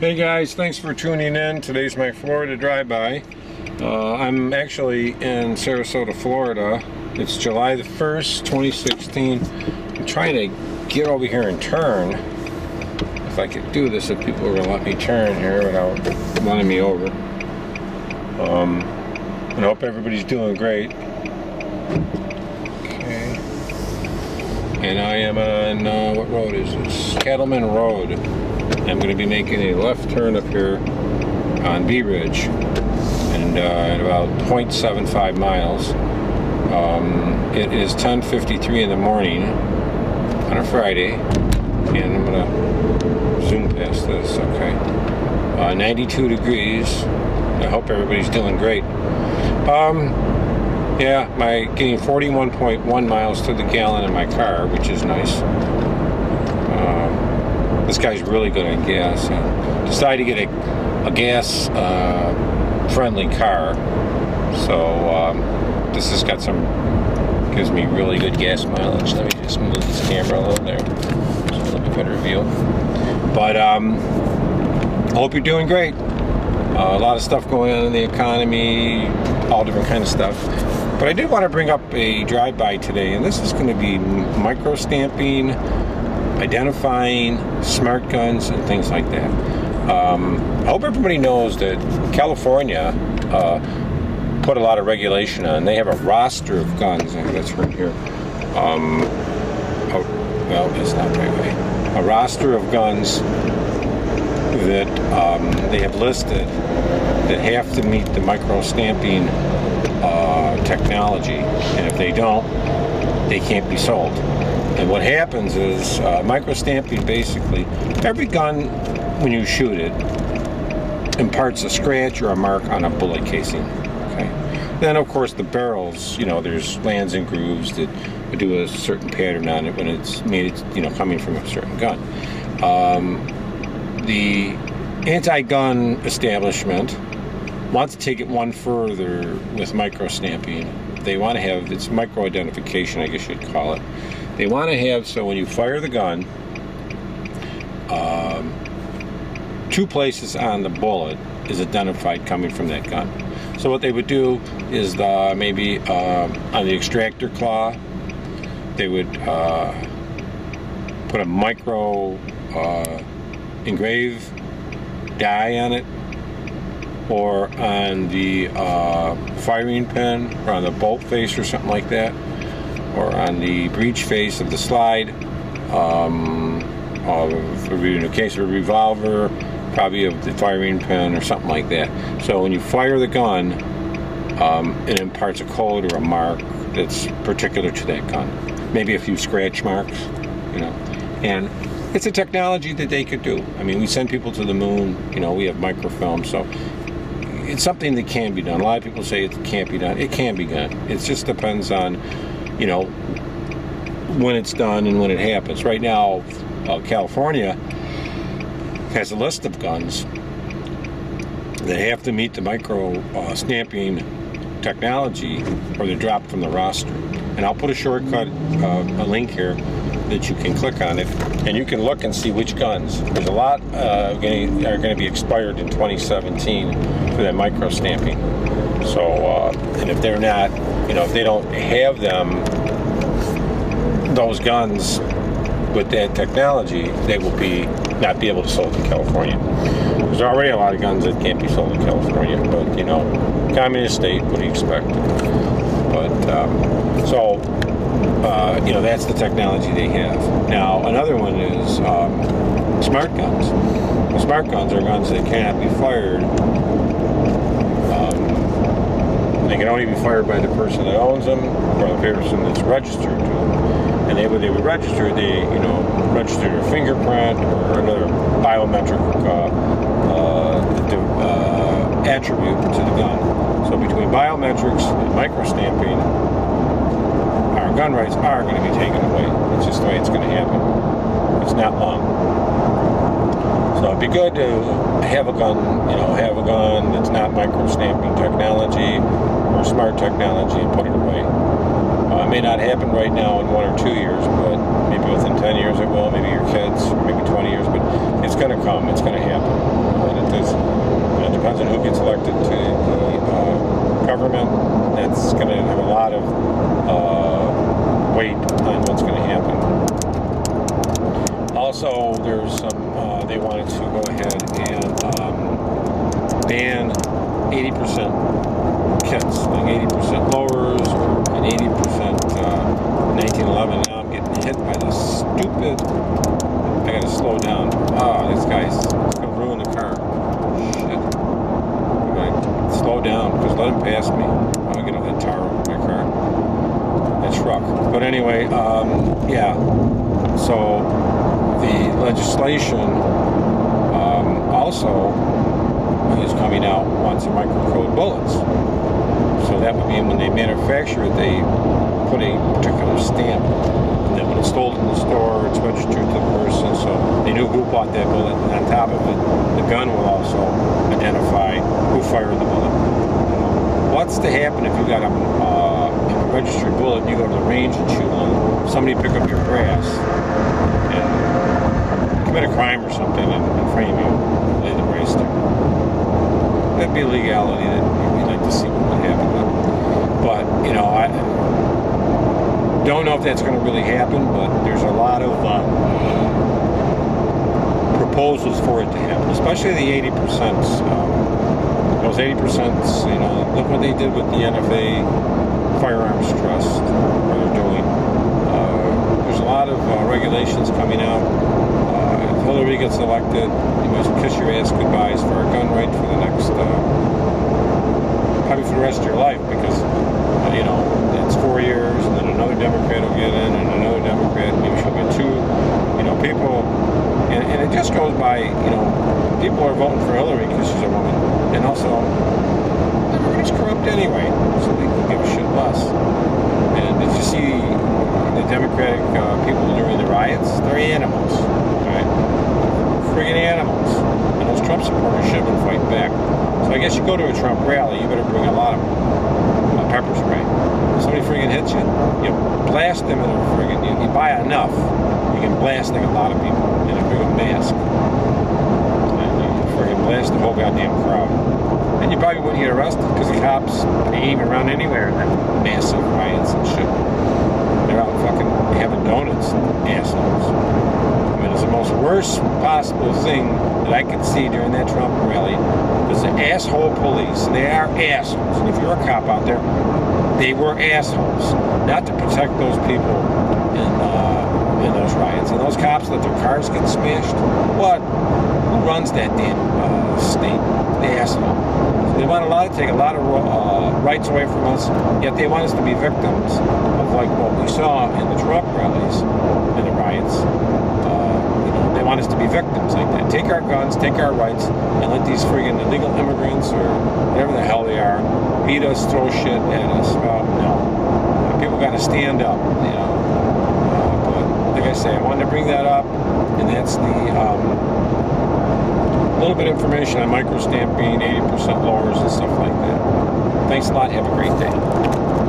Hey guys, thanks for tuning in. Today's my Florida drive-by. I'm actually in Sarasota, Florida. It's July the 1st, 2016. I'm trying to get over here and turn. If I could do this, if people were going to let me turn here without running me over. And I hope everybody's doing great. Okay. And I am on, what road is this? Cattleman Road. I'm going to be making a left turn up here on Bee Ridge, and at about 0.75 miles. It is 10:53 in the morning on a Friday, and I'm going to zoom past this. Okay, 92 degrees. I hope everybody's doing great. Yeah, getting 41.1 miles to the gallon in my car, which is nice. This guy's really good at gas. Decided to get a gas friendly car. So this has got gives me really good gas mileage. Let me just move this camera a little there so a little bit better view. But I hope you're doing great. A lot of stuff going on in the economy, all different kind of stuff. But I did want to bring up a drive-by today, and this is going to be micro stamping, identifying smart guns and things like that. I hope everybody knows that California put a lot of regulation on. They have a roster of guns. I think that's right here. Well, it's not right way. A roster of guns that they have listed that have to meet the micro stamping technology, and if they don't, they can't be sold. And what happens is micro stamping, basically every gun when you shoot it imparts a scratch or a mark on a bullet casing. Okay. Then of course the barrels, there's lands and grooves that do a certain pattern on it when it's made, coming from a certain gun. The anti-gun establishment wants to take it one further with micro stamping. They want to have, it's micro identification, I guess you'd call it. They want to have, so when you fire the gun, two places on the bullet is identified coming from that gun. So what they would do is maybe on the extractor claw, they would put a micro engrave die on it, or on the firing pin, or on the bolt face or something like that, or on the breech face of the slide, in the case of a revolver, probably of the firing pin or something like that. So when you fire the gun, it imparts a code or a mark that's particular to that gun. Maybe a few scratch marks, and it's a technology that they could do. I mean, we send people to the moon, we have microfilm, so it's something that can be done. A lot of people say it can't be done. It can be done. It just depends on, when it's done and when it happens. Right now, California has a list of guns that have to meet the micro stamping technology, or they're dropped from the roster. And I'll put a shortcut, a link here that you can click on it, and you can look and see which guns. There's a lot are going to be expired in 2017 for that micro stamping. So, and if they're not, if they don't have those guns with that technology, they will not be able to sold in California. There's already a lot of guns that can't be sold in California, but communist state, what do you expect? But that's the technology they have. Now another one is smart guns. Well, smart guns are guns that cannot be fired. They can only be fired by the person that owns them, or the person that's registered to them. And they would register, register their fingerprint or another biometric attribute to the gun. So between biometrics and micro stamping, our gun rights are going to be taken away. It's just the way it's going to happen. It's not long. So it'd be good to have a gun, that's not micro stamping technology or smart technology, and put it away. It may not happen right now in 1 or 2 years, but maybe within 10 years it will, maybe your kids, or maybe 20 years, but it's going to come, it's going to happen. because it depends on who gets elected to the government. That's going to have a lot of weight on what's going to happen. Also, there's some, they wanted to go ahead and ban 80% kits, like 80% lowers or an 80% 1911. Now I'm getting hit by this stupid, I gotta slow down. Oh, this guy's gonna ruin the car. Shit. I gotta slow down, because let him pass me. I'll get all that tar over my car. That truck. But anyway, yeah. So the legislation also is coming out wants a microcode bullets. So that would mean when they manufacture it, they put a particular stamp, and then when it's sold in the store, it's registered to the person, so they knew who bought that bullet. And on top of it, the gun will also identify who fired the bullet. What's to happen if you got a registered bullet and you go to the range and shoot one? Somebody pick up your grass and commit a crime or something and frame you, lay the brace there. That'd be a legality that we'd like to see what would happen. But, you know, I don't know if that's going to really happen, but there's a lot of proposals for it to happen, especially the 80%. Those 80%, you know, look what they did with the NFA Firearms Trust, what they're doing. There's a lot of regulations coming out. If Hillary gets elected, you might kiss your ass goodbye as far as gun right for the next, probably for the rest of your life, because, you know, it's 4 years, and then another Democrat will get in, and another Democrat, maybe she'll get two, you know, people, and it just goes by, you know, people are voting for Hillary because she's a woman, and also, everybody's corrupt anyway, so they can give a shit less. And did you see the Democratic people during the riots? They're animals, right? Friggin' animals. And those Trump supporters should have been fighting back. So I guess you go to a Trump rally, you better bring a lot of pepper spray. If somebody friggin' hits you, you blast them in a friggin', you buy enough, you can blast like a lot of people in a big mask. And you friggin' blast the whole goddamn crowd. And you probably wouldn't get arrested because the cops ain't even around anywhere in that massive riots and shit. They're out fucking having donuts, assholes. I mean, it's the most worst possible thing that I could see during that Trump rally was the asshole police. They are assholes. And if you're a cop out there, they were assholes. Not to protect those people in those riots. And those cops let their cars get smashed. What? Who runs that damn state? The asshole. So they want to take a lot of rights away from us, yet they want us to be victims of like what we saw in the Trump rallies and the riots. You know, they want us to be victims like that. Take our guns, take our rights, and let these friggin' illegal immigrants or whatever the hell they are beat us, throw shit at us. Well, no. People got to stand up, you know. But like I say, I wanted to bring that up, and that's the little bit of information on micro stamping, 80% lowers and stuff like that. Thanks a lot. Have a great day.